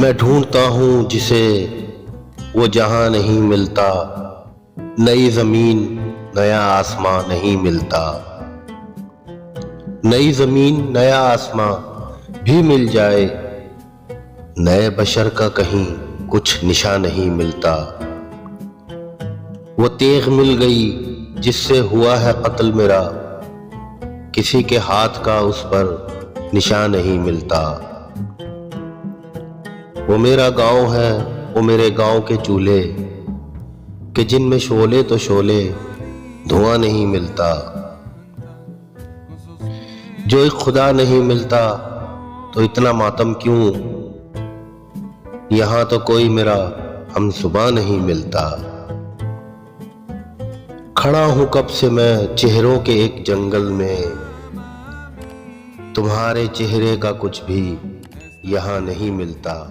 میں ڈھونڈتا ہوں جسے وہ جہاں نہیں ملتا، نئی زمین نیا آسماں نہیں ملتا۔ نئی زمین نیا آسماں بھی مل جائے، نئے بشر کا کہیں کچھ نشاں نہیں ملتا۔ وہ تیغ مل گئی جس سے ہوا ہے قتل میرا، کسی کے ہاتھ کا اس پر نشاں نہیں ملتا۔ وہ میرا گاؤں ہے، وہ میرے گاؤں کے چولہے، کہ جن میں شعلے تو شعلے دھواں نہیں ملتا۔ جو ایک خدا نہیں ملتا تو اتنا ماتم کیوں، یہاں تو کوئی میرا ہم صبح نہیں ملتا۔ کھڑا ہوں کب سے میں چہروں کے ایک جنگل میں، تمہارے چہرے کا کچھ بھی یہاں نہیں ملتا۔